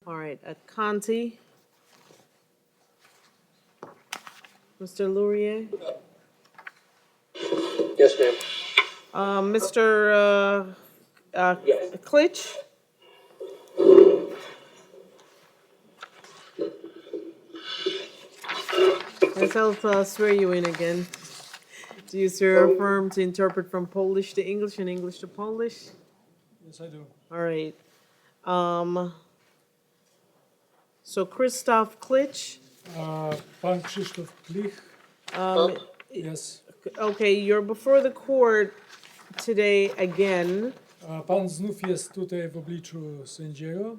All right, at Conti, Mr. Lourier, Yes, ma'am. Mr. Yes. Klitsch. Yes, I'll swear you in again. Do you swear or affirm to interpret from Polish to English and English to Polish? Yes, I do. All right. So Christoph Klitsch. Pan Krzysztof Klich. Um, Yes. okay, you're before the court today again Pan znów jest tutaj w obliczu sędziego,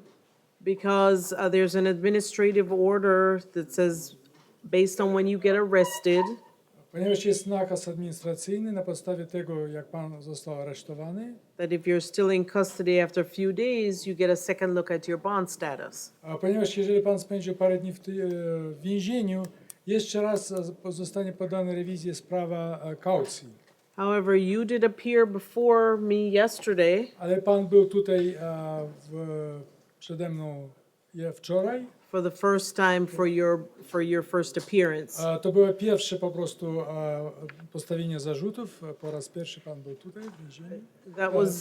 because there's an administrative order that says based on when you get arrested, ponieważ jest nakaz administracyjny na podstawie tego, jak pan został aresztowany, that if you're still in custody after a few days, you get a second look at your bond status. a ponieważ jeżeli pan spędził parę dni w więzieniu, jeszcze raz zostanie podana rewizja sprawa kaucji. However, you did appear before me yesterday Ale pan był tutaj przede mną wczoraj. for the first time for your first appearance. To było pierwsze po prostu postawienie zarzutów. Po raz pierwszy pan był tutaj w więzieniu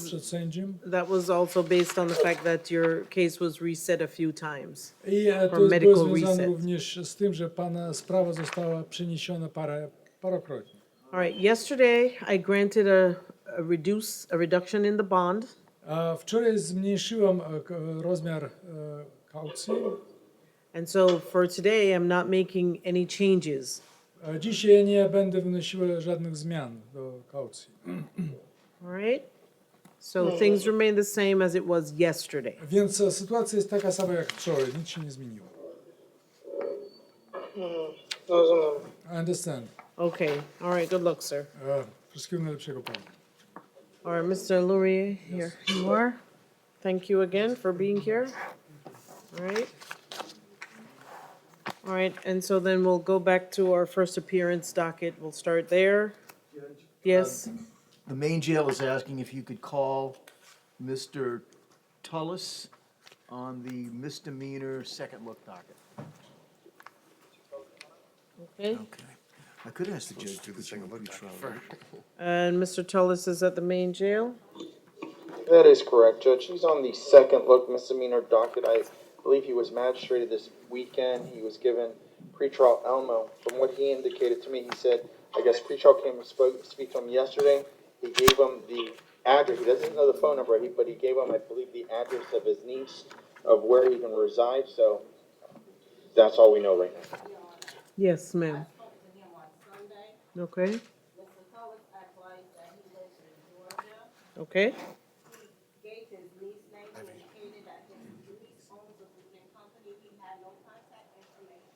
przed sędzią. That was also based on the fact that your case was reset a few times. I to było związane również z tym, że pana sprawa została przeniesiona parokrotnie. All right. Yesterday, I granted a reduction in the bond. Wczoraj zmniejszyłem rozmiar kaucji. And so for today, I'm not making any changes. Dzisiaj nie będę wnosił żadnych zmian do kaucji. All right. So things remain the same as it was yesterday. Więc sytuacja jest taka sama jak wczoraj, nic się nie zmieniło. Rozumiem. I understand. Okay. All right. Good luck, sir. Wszystkiego najlepszego panu. All right, Mr. Lourier, here you are. Thank you again for being here. All right. All right, and so then we'll go back to our first appearance docket. We'll start there. Yes, The main jail is asking if you could call Mr. Tullis on the misdemeanor second look docket. okay. Okay. I could ask the judge to put you on pretrial. And Mr. Tullis is at the main jail? That is correct, Judge. He's on the second look misdemeanor docket. I believe he was magistrated this weekend. He was given pretrial Elmo. From what he indicated to me, he said, I guess pretrial came and speak to him yesterday. He gave him the address. He doesn't know the phone number, but he gave him, I believe, the address of his niece, of where he can reside. So that's all we know right now. Yes, ma'am. I spoke to him on Sunday. Okay, Mr. Tullis advised that he lives in Georgia. okay. He gave his niece name, he indicated that his niece owns a booting company. He had no contact information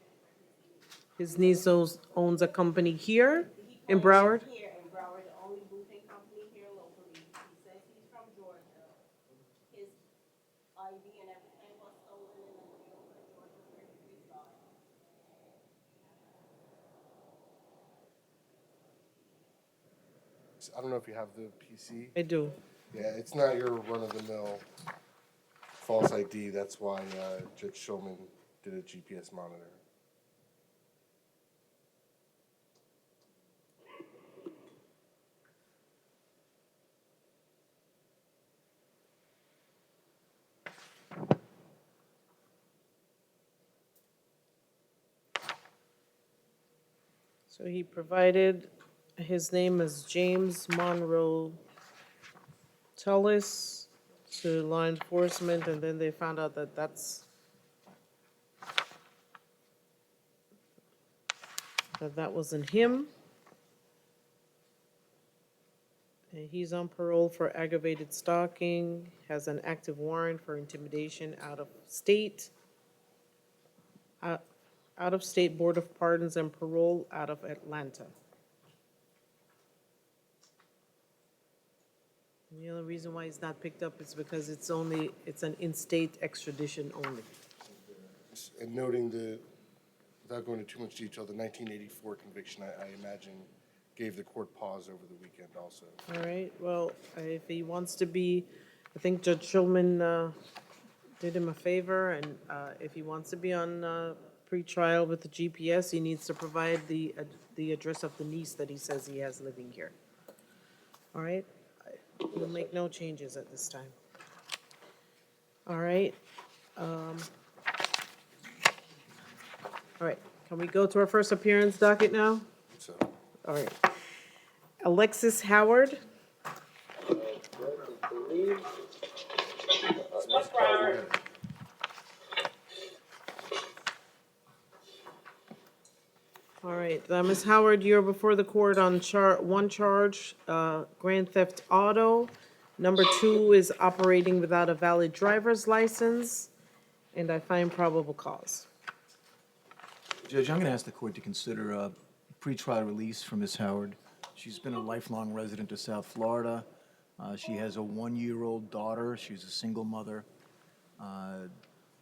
for his niece. His niece owns a company here He in claims Broward? Here in Broward, the only booting company here locally. He says he's from Georgia. His ID and everything was stolen in the Georgia where he resides. I don't know if you have the PC. I do. Yeah, it's not your run-of-the-mill false ID. That's why Judge Shulman did a GPS monitor. So he provided, his name is James Monroe Tullis to law enforcement, and then they found out that that wasn't him. And he's on parole for aggravated stalking, has an active warrant for intimidation out of state. Out of state Board of Pardons and Parole out of Atlanta. And the only reason why he's not picked up is because it's an in-state extradition only. And noting without going into too much detail, the 1984 conviction, I imagine, gave the court pause over the weekend also. All right, well, if he wants to be, I think Judge Schulman did him a favor, and if he wants to be on pretrial with the GPS, he needs to provide the address of the niece that he says he has living here. All right? We'll make no changes at this time. All right? All right, can we go to our first appearance docket now? So, All right. Alexis Howard. I believe. All right, Ms. Howard, you're before the court on one charge, grand theft auto. Number 2 is operating without a valid driver's license, and I find probable cause. Judge, I'm going to ask the court to consider a pretrial release for Ms. Howard. She's been a lifelong resident of South Florida. She has a 1-year-old daughter. She's a single mother.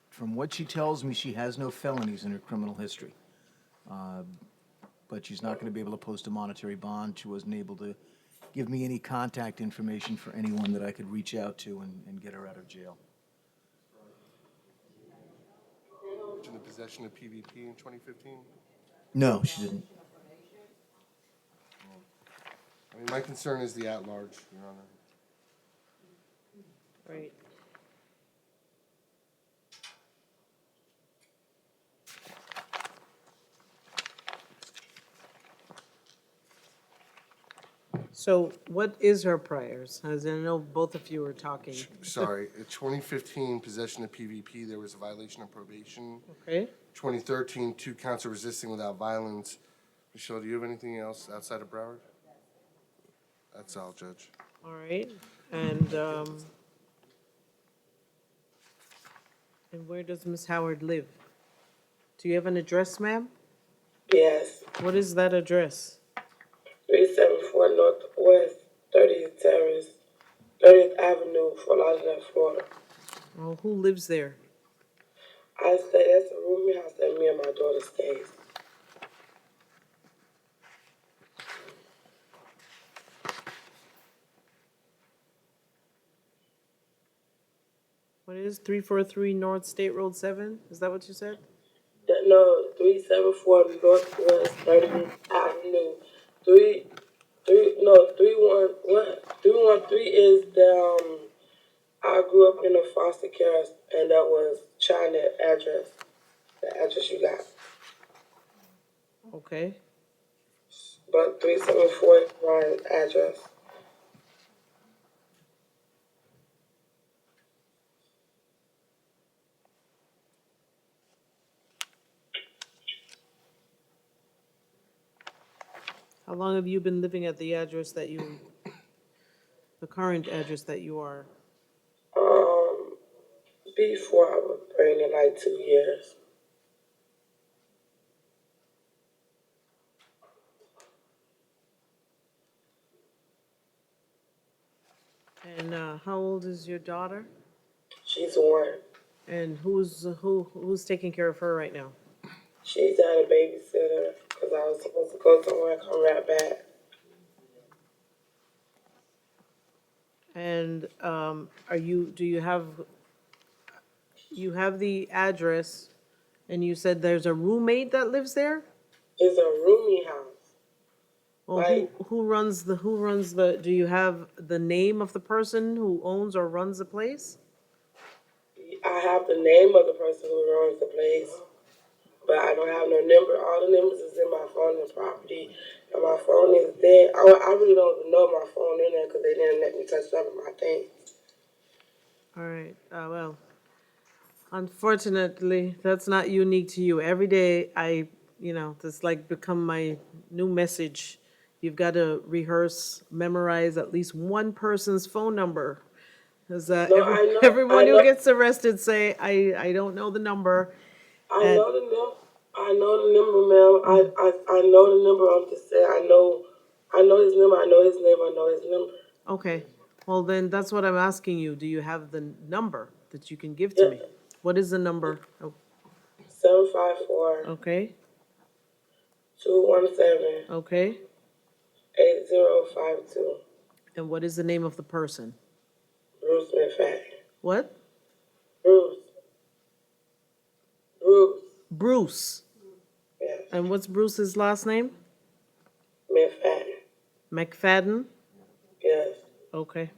From what she tells me, she has no felonies in her criminal history. But she's not going to be able to post a monetary bond. She wasn't able to give me any contact information for anyone that I could reach out to and get her out of jail. in the possession of PvP in 2015? No, she didn't. I mean, my concern is the at-large, Your Honor. Right. So what is her priors? As I know both of you are talking. Sorry, in 2015, possession of PvP, there was a violation of probation. Okay, 2013, 2 counts of resisting without violence. Michelle, do you have anything else outside of Broward? That's all, Judge. all right, and where does Ms. Howard live? Do you have an address, ma'am? Yes, What is that address? 374 Northwest 30th Terrace, 30th Avenue, Fort Lauderdale, Florida. Oh, who lives there? I stay, that's a roomie house that me and my daughter stays. What is 343 North State Road 7? Is that what you said? No, 374 Northwest 30th Avenue. 313 is the, I grew up in a foster care, and that was China address, the address you got. Okay, But 374 is my address. how long have you been living at the address that you, the current address that you are? Before I was pregnant, like 2 years. And how old is your daughter? She's 1. And who's taking care of her right now? She's at a babysitter because I was supposed to go somewhere and come right back. And do you have the address, and you said there's a roommate that lives there? It's a roomie house. Well, Right. who runs the, do you have the name of the person who owns or runs the place? I have the name of the person who runs the place, but I don't have no number. All the numbers is in my phone and property, and my phone is there. I really don't even know my phone in there because they didn't let me touch none of my things. All right, well, unfortunately, that's not unique to you. Every day this like become my new message. You've got to rehearse, memorize at least one person's phone number. Because No, I know. everyone I who know. gets arrested say, I don't know the number. I And- know the number. I know the number, ma'am. I know the number. I'm just saying. I know his number. I know his name. I know his number. Okay, well then, that's what I'm asking you. Do you have the number that you can give to me? What is the number? Oh, 754 okay, 217 okay. 8052. And what is the name of the person? Bruce McFadden. What? Bruce Bruce. Yes. And what's Bruce's last name? McFadden. McFadden? Yes. Okay.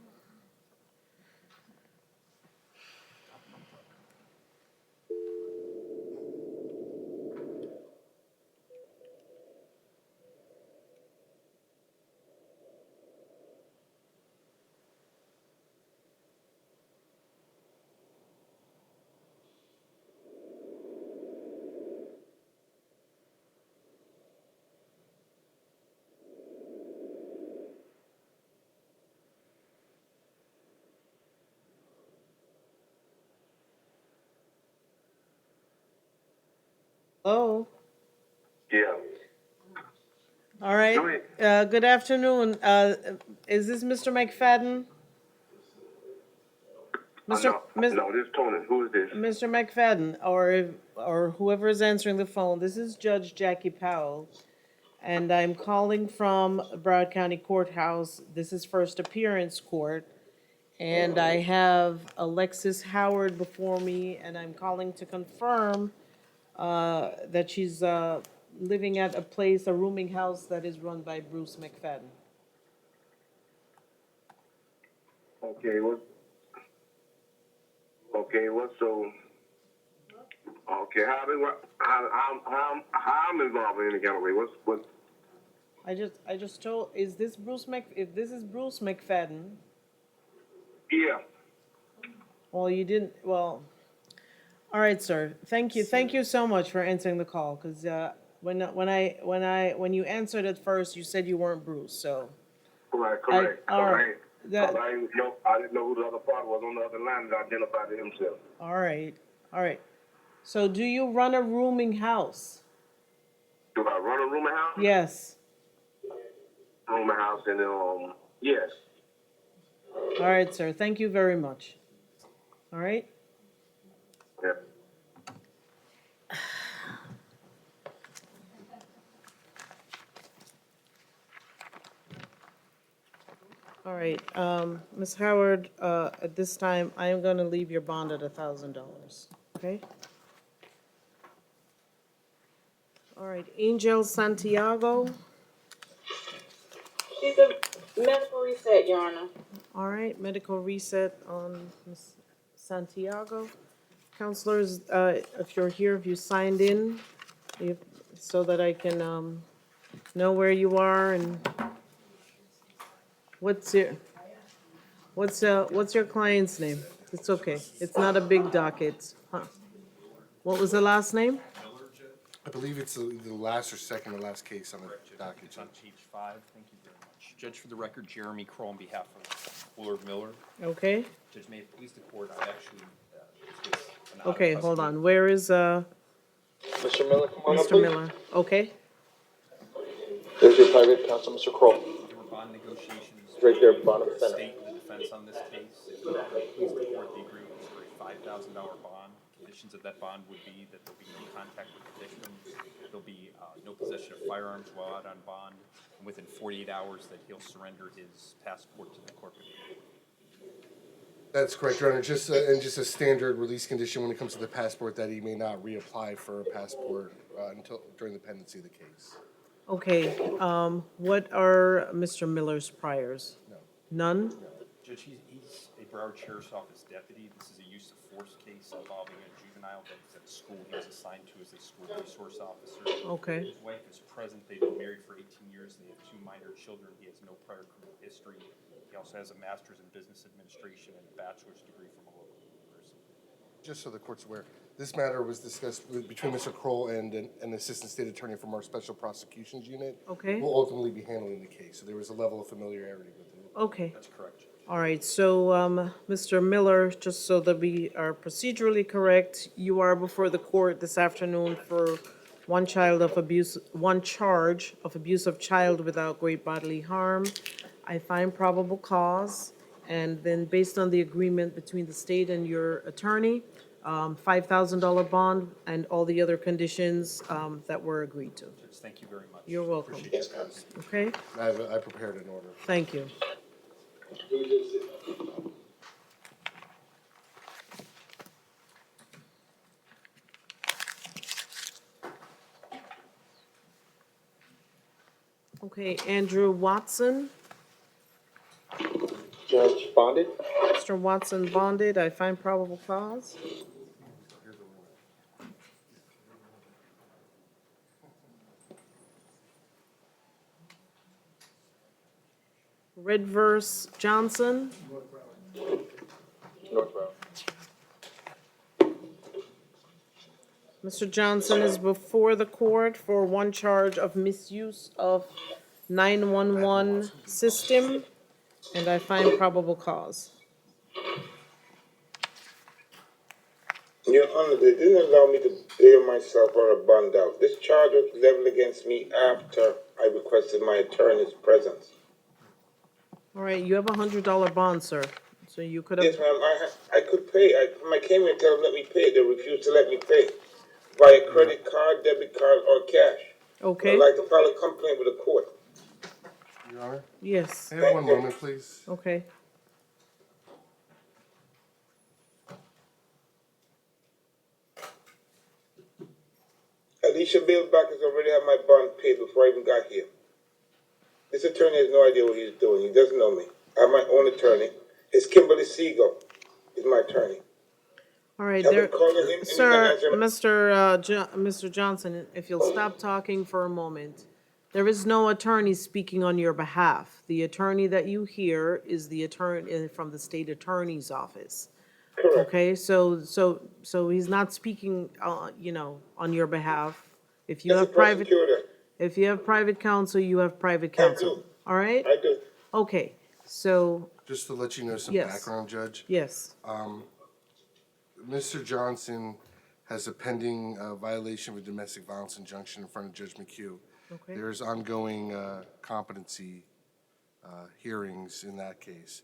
Oh, Yeah. all right. Go ahead. Good afternoon. Is this Mr. McFadden? Mr. No, Mis- no, this is Tony. Who is this? Mr. McFadden, or whoever is answering the phone, this is Judge Jackie Powell, and I'm calling from Broward County Courthouse. This is first appearance court, and I have Alexis Howard before me, and I'm calling to confirm that she's living at a rooming house that is run by Bruce McFadden. Okay, what? Okay, what? So, okay, how I'm involved in any kind of way? What? I just told, if this is Bruce McFadden, Yeah. well, you didn't, well, all right, sir. Thank you so much for answering the call, because when you answered at first, you said you weren't Bruce, so. Correct. All right. I didn't know who the other part was on the other line that identified himself. All right. So do you run a rooming house? Do I run a rooming house? Yes. Rooming house, and yes. All right, sir. Thank you very much. All right. Yeah. All right, Ms. Howard, at this time, I am gonna leave your bond at $1,000, okay? All right, Angel Santiago, She's a medical reset, Your Honor. all right, medical reset on Ms. Santiago. Counselors, if you're here, if you signed in, so that I can, know where you are and what's your client's name? It's okay, it's not a big docket, huh? What was the last name? I believe it's the last or second to last case on the docket. It's on page 5. Thank you very much. Judge, for the record, Jeremy Kroll on behalf of Willard Miller. Okay, Judge, may it please the court, I actually, this was an okay, out-of-custody- hold on, where is, Mr. Miller, come on up, Mr. please. Miller? Okay, There's your private counsel, Mr. Kroll. There were bond negotiations. Right there, bottom between the center. state and the defense on this case. If you please the court, the agreement was for a $5,000 bond. Conditions of that bond would be that there'll be no contact with the victim. There'll be no possession of firearms while out on bond. And within 48 hours that he'll surrender his passport to the corporate. That's correct, Your Honor. Just a standard release condition when it comes to the passport that he may not reapply for a passport until during the pendency of the case. okay, what are Mr. Miller's priors? No. None? Judge, he's a Broward Sheriff's Office deputy. This is a use of force case involving a juvenile that's at a school he was assigned to as a school resource officer. Okay, His wife is present. They've been married for 18 years. They have 2 minor children. He has no prior criminal history. He also has a master's in business administration and a bachelor's degree from a local university. Just so the court's aware, this matter was discussed between Mr. Kroll and an assistant state attorney from our special prosecutions unit. okay, Who will ultimately be handling the case. So there was a level of familiarity with it. okay. That's correct, Judge. All right, so, Mr. Miller, just so that we are procedurally correct, you are before the court this afternoon for one charge of abuse of child without great bodily harm. I find probable cause, and then based on the agreement between the state and your attorney, $5,000 bond and all the other conditions, that were agreed to. Judge, thank you very much. You're welcome. Appreciate your courtesy. Okay, I prepared an order. thank you. Okay, Andrew Watson. Judge bonded? Mr. Watson bonded. I find probable cause. Redverse Johnson. Northborough. Mr. Johnson is before the court for one charge of misuse of 911 system, and I find probable cause. Your Honor, they didn't allow me to bail myself or a bond out. This charge was leveled against me after I requested my attorney's presence. All right, you have $100 bond, sir, so you could Yes, have, ma'am, I could pay. I came here to tell them let me pay. They refused to let me pay via credit card, debit card, or cash. okay? I'd like to file a complaint with the court. Your Honor, Yes, may I have one moment, please? okay. Alicia Bailback has already had my bond paid before I even got here. This attorney has no idea what he's doing. He doesn't know me. I have my own attorney. It's Kimberly Siegel is my attorney. All right, I've there, been calling him and he's not sir, answering. Mr. Johnson, if you'll stop talking for a moment. There is no attorney speaking on your behalf. The attorney that you hear is the attorney from the state attorney's office. Correct. Okay, so he's not speaking, on your behalf. If you That's a have private, prosecutor. if you have private counsel, you have private I counsel. do. All right? I do. Okay, so, Just to let you know some Yes. background, Judge. yes, Mr. Johnson has a pending violation of a domestic violence injunction in front of Judge McHugh. okay. There's ongoing competency hearings in that case.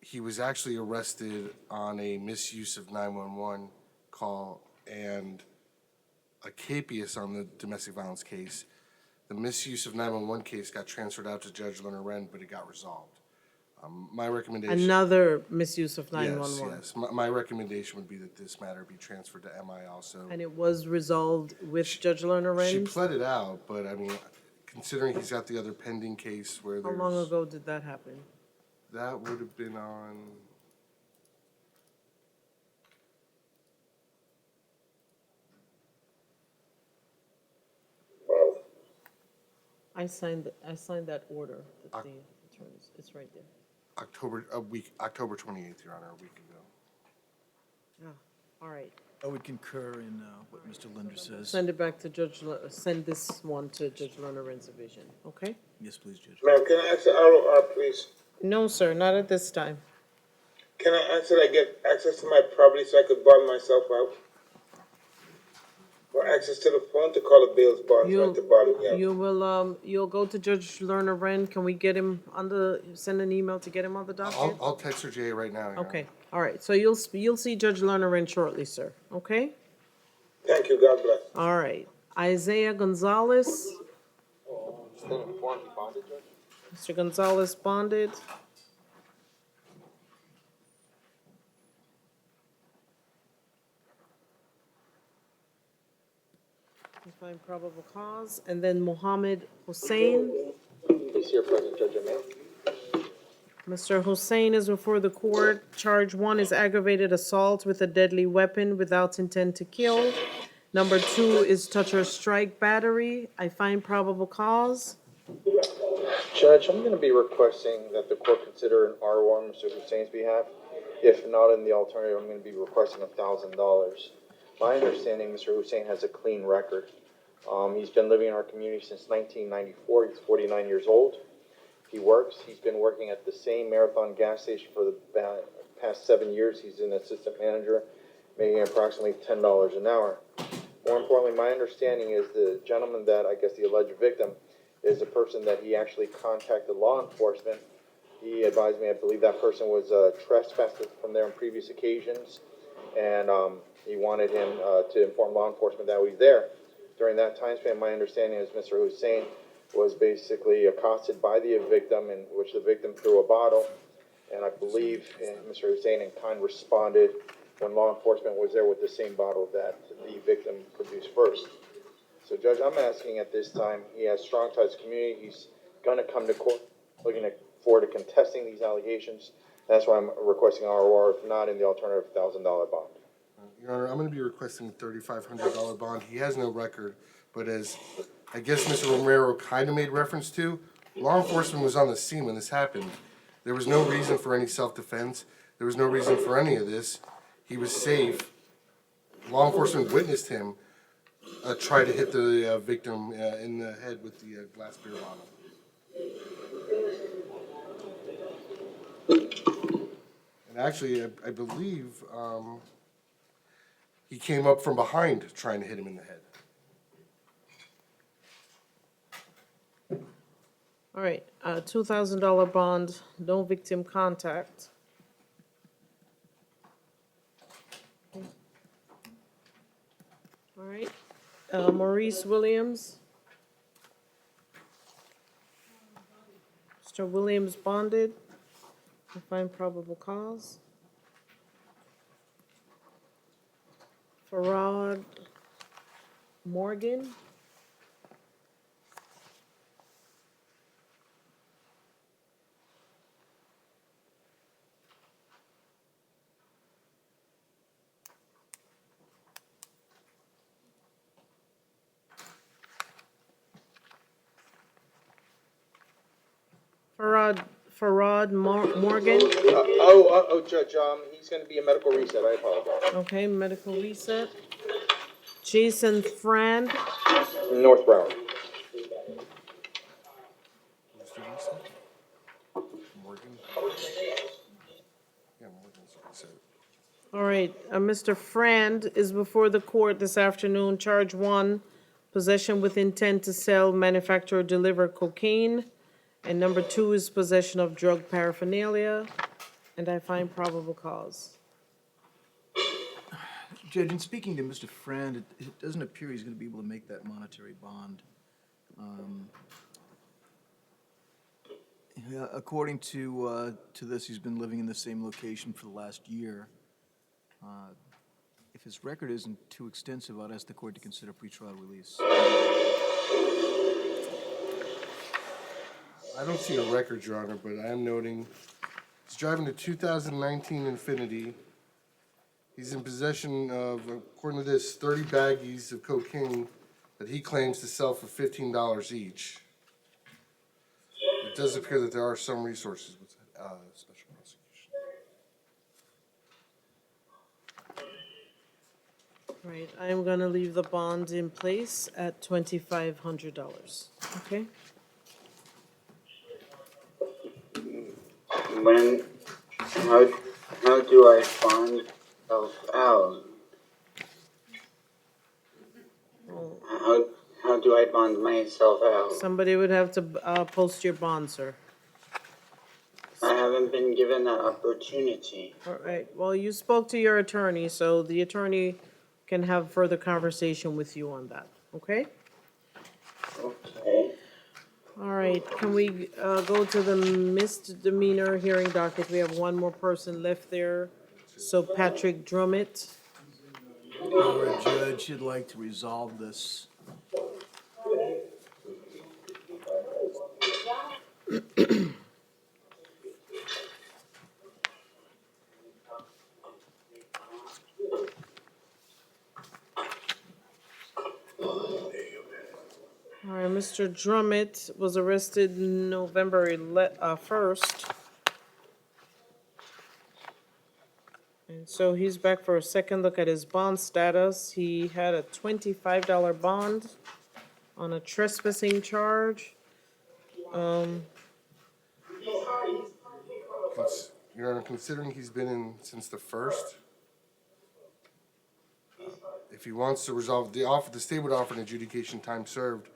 He was actually arrested on a misuse of 911 call and a capias on the domestic violence case. The misuse of 911 case got transferred out to Judge Lerner Wren, but it got resolved. My recommendation. Another misuse of Yes, 911. yes. My recommendation would be that this matter be transferred to MI also. And it was resolved with Judge Lerner She Renz? pled it out, but I mean, considering he's got the other pending case where How there's. long ago did that happen? That would have been on. Wow. I signed that order that the attorneys, it's right there. October 28th, Your Honor, a week ago. Yeah, all right. I would concur in what Mr. Linder says. Send it back to send this one to Judge Lerner Renz Division, okay? Yes, please, Judge. Ma'am, can I ask the ROR, please? No, sir, not at this time. Can I ask that I get access to my property so I could bond myself out? Or access to the phone to call a bail's bond so I can bond me out? You'll go to Judge Lerner Wren, can we get him send an email to get him on the docket? I'll text her Jay right now, Your Honor. Okay, all right, so you'll see Judge Lerner Wren shortly, sir, okay? Thank you, God bless. All right, Isaiah Gonzalez, Still informed, he bonded, Judge? Mr. Gonzalez bonded. We find probable cause, and then Mohammed Hussein. He's here present, Judge Amir. Mr. Hussein is before the court. Charge 1 is aggravated assault with a deadly weapon without intent to kill. Number 2 is touch or strike battery. I find probable cause. Judge, I'm gonna be requesting that the court consider an R1 on Mr. Hussein's behalf. If not, in the alternative, I'm gonna be requesting $1,000. My understanding, Mr. Hussein has a clean record. He's been living in our community since 1994. He's 49 years old. He's been working at the same Marathon gas station for the past 7 years. He's an assistant manager, making approximately $10 an hour. More importantly, my understanding is the gentleman that, I guess the alleged victim, is a person that he actually contacted law enforcement. He advised me, I believe that person was trespassed from there on previous occasions, and he wanted him to inform law enforcement that he's there. During that time span, my understanding is Mr. Hussein was basically accosted by the victim, in which the victim threw a bottle, and I believe Mr. Hussein in kind responded when law enforcement was there with the same bottle that the victim produced first. So Judge, I'm asking at this time, he has strong ties to the community, he's gonna come to court, forward to contesting these allegations. That's why I'm requesting ROR, if not, in the alternative $1,000 bond. Your Honor, I'm gonna be requesting a $3,500 bond. He has no record, but as I guess Mr. Romero kinda made reference to, law enforcement was on the scene when this happened. There was no reason for any self-defense. There was no reason for any of this. He was safe. Law enforcement witnessed him try to hit the victim in the head with the glass beer bottle. And actually, I believe he came up from behind trying to hit him in the head. All right, $2,000 bond, no victim contact. All right, Maurice Williams. Mr. Williams bonded. I find probable cause. Farad Morgan. Morgan. Judge, he's gonna be a medical reset, I apologize. Okay, medical reset. Jason Frand. North Broward. Mr. Lisa? Morgan? Yeah, Morgan's what he said. All right, Mr. Frand is before the court this afternoon. Charge 1, possession with intent to sell, manufacture, or deliver cocaine. And number 2 is possession of drug paraphernalia. And I find probable cause. Judge, in speaking to Mr. Friend, it doesn't appear he's going to be able to make that monetary bond. Yeah, according to this, he's been living in the same location for the last year. If his record isn't too extensive, I'd ask the court to consider pretrial release. I don't see a record, Your Honor, but I am noting he's driving a 2019 Infiniti. He's in possession of, according to this, 30 baggies of cocaine that he claims to sell for $15 each. It does appear that there are some resources with special prosecution. Right, I am gonna leave the bond in place at $2,500, okay? How do I bond myself out? How do I bond myself out? Somebody would have to post your bond, sir. I haven't been given that opportunity. All right, well, you spoke to your attorney, so the attorney can have further conversation with you on that, okay? Okay. All right, can we go to the misdemeanor hearing docket? We have one more person left there. So Patrick Drummett. Our judge would like to resolve this. All right, Mr. Drummett was arrested November 1st. And so he's back for a second look at his bond status. He had a $25 bond on a trespassing charge. Your Honor, considering he's been in since the 1st, if he wants to resolve the state would offer an adjudication time served,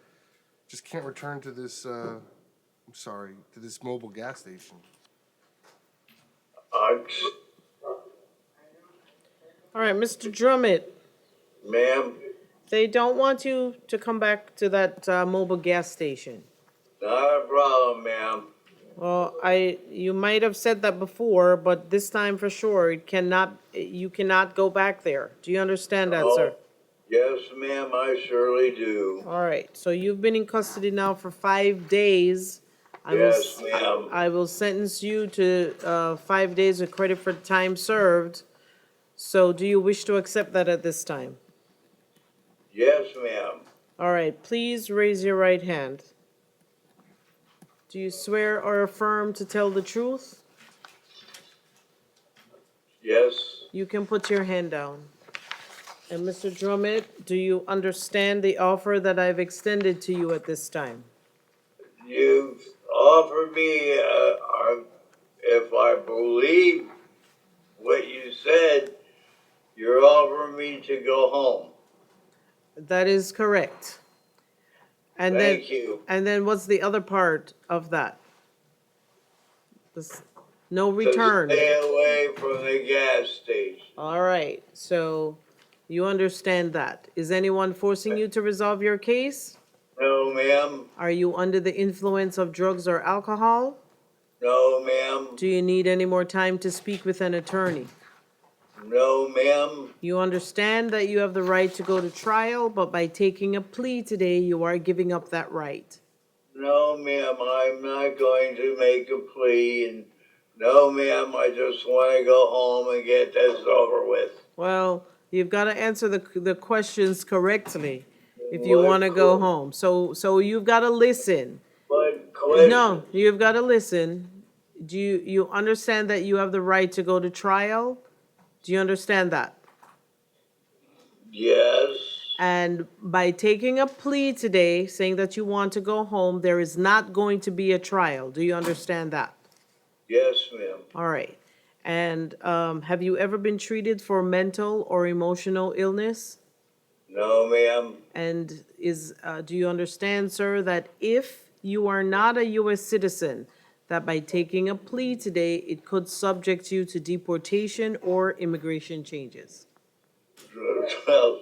just can't return to this, to this mobile gas station. All right, Mr. Drummett, Ma'am, they don't want you to come back to that mobile gas station. not a problem, ma'am. Well, you might have said that before, but this time for sure, you cannot go back there. Do you understand that, sir? Yes, ma'am, I surely do. All right, so you've been in custody now for 5 days. Yes, ma'am. I will sentence you to 5 days of credit for time served. So do you wish to accept that at this time? Yes, ma'am. All right, please raise your right hand. Do you swear or affirm to tell the truth? Yes. You can put your hand down. And Mr. Drummond, do you understand the offer that I've extended to you at this time? You've offered me, if I believe what you said, you're offering me to go home. That is correct. And then, Thank you. and then what's the other part of that? This, no To return. stay away from the gas station. All right, so you understand that. Is anyone forcing you to resolve your case? No, ma'am. Are you under the influence of drugs or alcohol? No, ma'am. Do you need any more time to speak with an attorney? No, ma'am. You understand that you have the right to go to trial, but by taking a plea today, you are giving up that right. No, ma'am, I'm not going to make a plea. And no, ma'am, I just want to go home and get this over with. Well, you've got to answer the questions correctly if you What want to go que- home. So you've got to listen. What question? No, you've got to listen. Do you understand that you have the right to go to trial? Do you understand that? Yes. And by taking a plea today, saying that you want to go home, there is not going to be a trial. Do you understand that? Yes, ma'am. All right. And have you ever been treated for mental or emotional illness? No, ma'am. And do you understand, sir, that if you are not a U.S. citizen, that by taking a plea today, it could subject you to deportation or immigration changes? Well,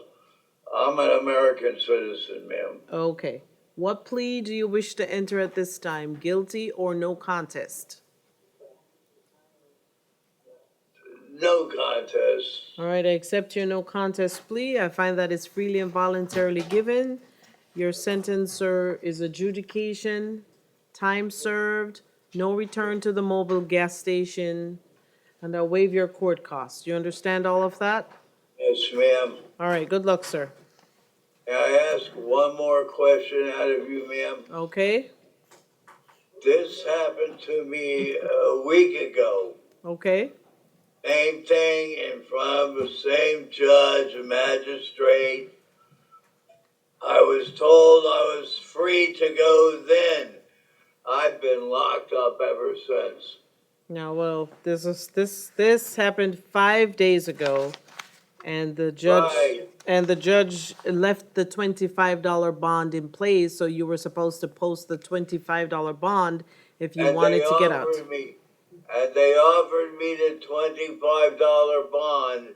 I'm an American citizen, ma'am. Okay. What plea do you wish to enter at this time, guilty or no contest? No contest. All right, I accept your no contest plea. I find that it's freely and voluntarily given. Your sentence, sir, is adjudication, time served, no return to the mobile gas station, and I'll waive your court costs. You understand all of that? Yes, ma'am. All right, good luck, sir. May I ask one more question out of you, ma'am? Okay? This happened to me a week ago. Okay? Same thing in front of the same judge, a magistrate. I was told I was free to go then. I've been locked up ever since. Now, well, this happened 5 days ago, and the judge Right. and the judge left the $25 bond in place, so you were supposed to post the $25 bond if you wanted to get out. They offered me the $25 bond.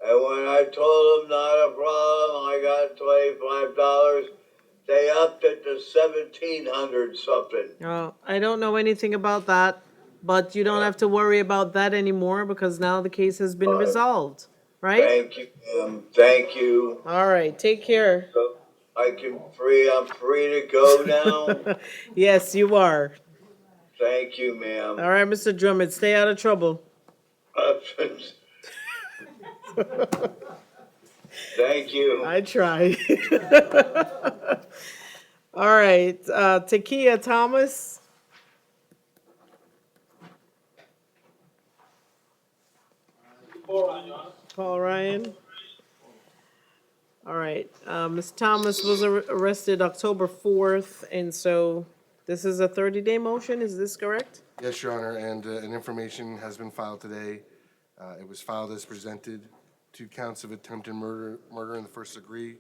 And when I told them not a problem, I got $25. They upped it to 1,700 something. I don't know anything about that, but you don't have to worry about that anymore because now the case has been resolved, right? Thank you, ma'am. Thank you. All right, take care. So I'm free to go now. Yes, you are. Thank you, ma'am. All right, Mr. Drummond, stay out of trouble. Thank you. I try. All right, Takia Thomas. Paul Ryan. All right, Ms. Thomas was arrested October 4th, and so this is a 30-day motion, is this correct? Yes, Your Honor, and an information has been filed today. It was filed as presented. 2 counts of attempted murder in the first degree,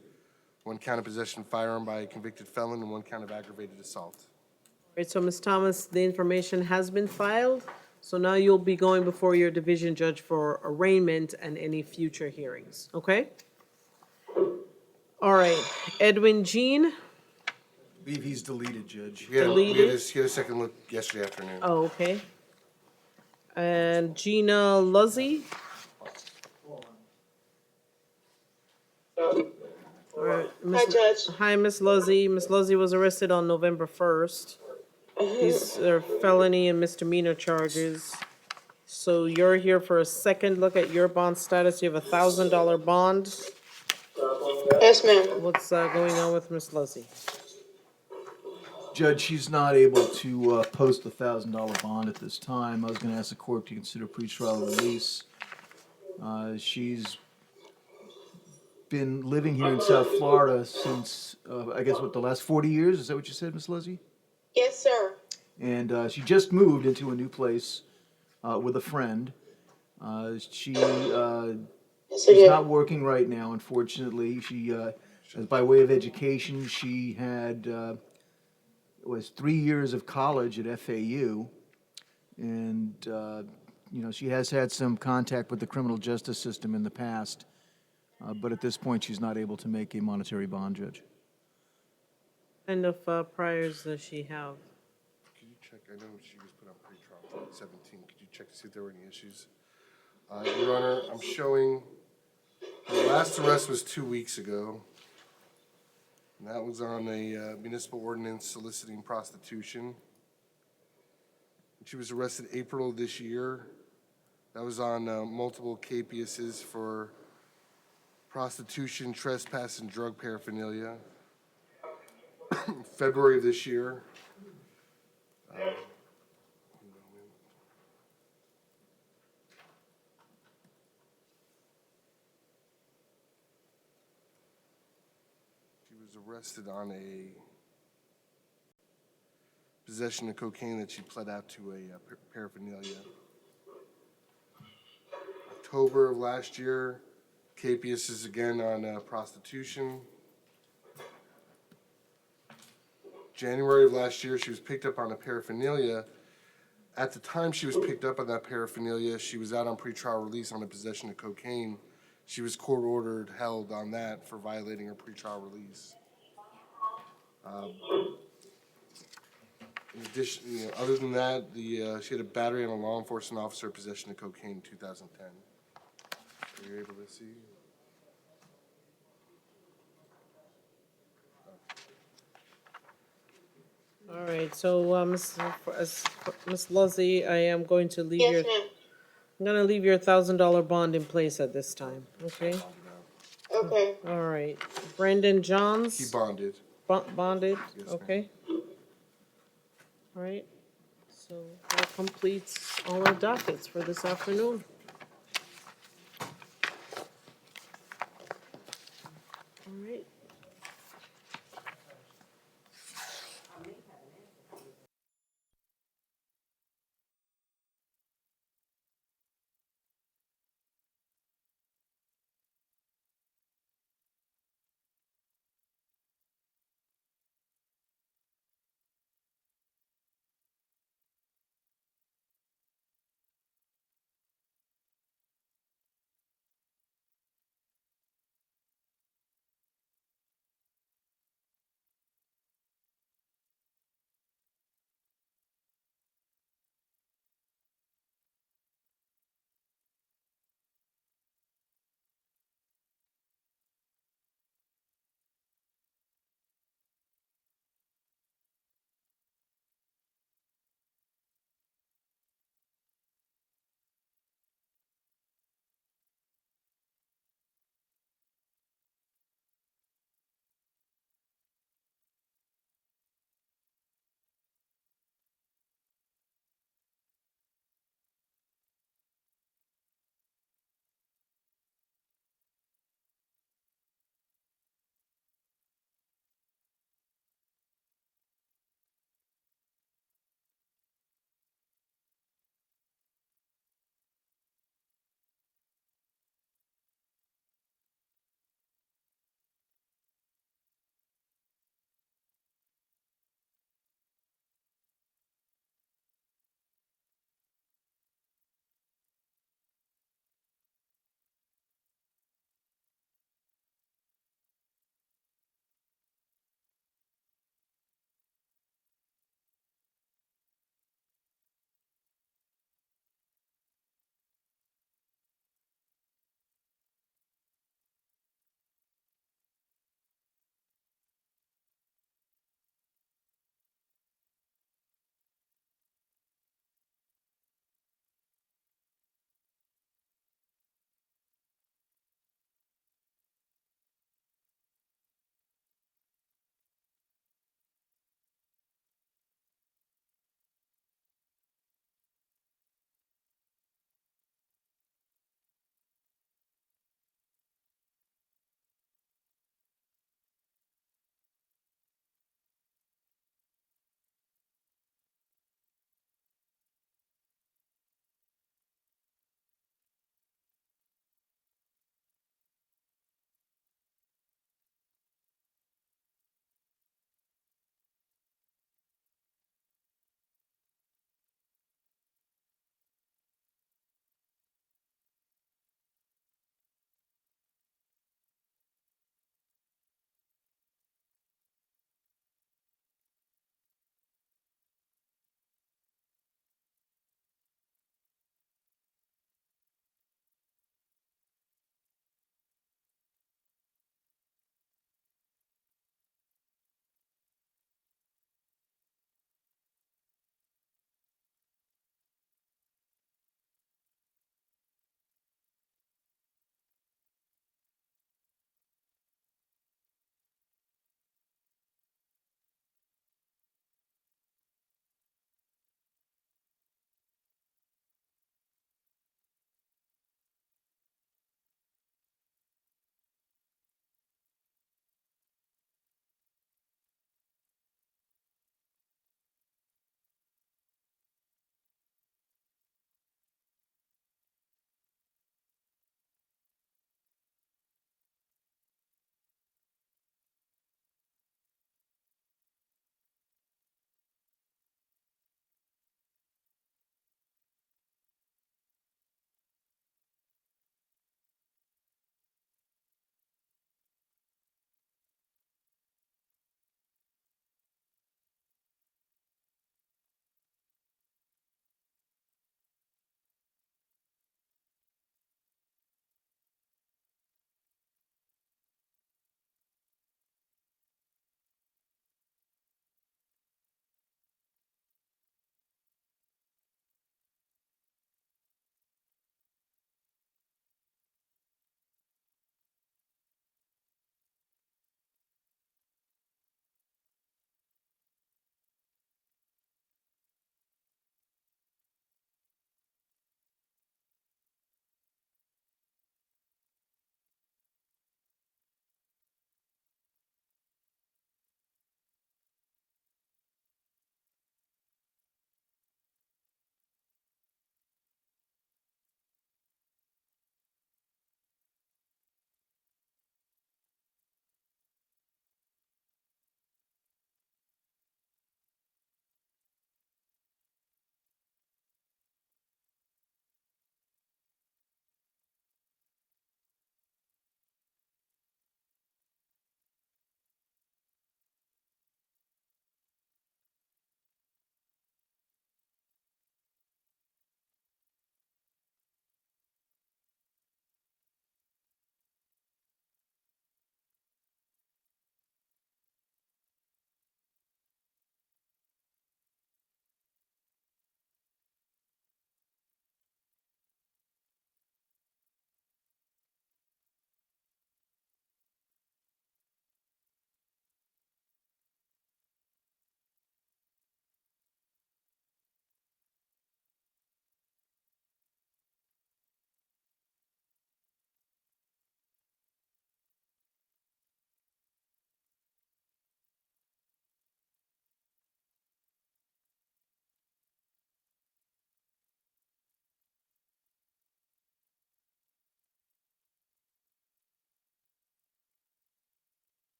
1 count of possession of firearm by a convicted felon, and 1 count of aggravated assault. All right, so Ms. Thomas, the information has been filed, so now you'll be going before your division judge for arraignment and any future hearings, okay? All right, Edwin Jean. I believe he's deleted, Judge. We had Deleted? a second look yesterday afternoon. Oh, okay. And Gina Luzzy. All right, Hi, Judge. Hi, Miss Luzzy. Miss Luzzy was arrested on November 1st. These are felony and misdemeanor charges. So you're here for a second look at your bond status. You have $1,000 bond. Yes, ma'am. What's going on with Miss Luzzy? Judge, she's not able to post a $1,000 bond at this time. I was going to ask the court to consider pretrial release. She's been living here in South Florida since, I guess, what, the last 40 years? Is that what you said, Miss Lizzie? Yes, sir. And she just moved into a new place with a friend. She is not working right now, unfortunately. She, by way of education, she had was 3 years of college at FAU, and she has had some contact with the criminal justice system in the past, but at this point, she's not able to make a monetary bond, Judge. What kind of priors does she have? Could you check, I know she was put on pretrial 17, could you check to see if there were any issues? Your Honor, I'm showing, the last arrest was 2 weeks ago. And that was on a municipal ordinance soliciting prostitution. She was arrested April of this year. That was on multiple capiases for prostitution, trespass, and drug paraphernalia. February of this year. She was arrested on a possession of cocaine that she pled out to a paraphernalia. October of last year, capias is again on prostitution. January of last year, she was picked up on a paraphernalia. At the time she was picked up on that paraphernalia, she was out on pretrial release on a possession of cocaine. She was court-ordered held on that for violating her pretrial release. In addition, other than that, she had a battery on a law enforcement officer, possession of cocaine in 2010. Are you able to see? All right, so Miss Luzzy, I am going to leave your. Yes, ma'am. I'm gonna leave your $1,000 bond in place at this time, okay? Okay. All right, Brandon Johns? He bonded. Bonded, Yes, ma'am. okay? All right, so that completes all our dockets for this afternoon. All right,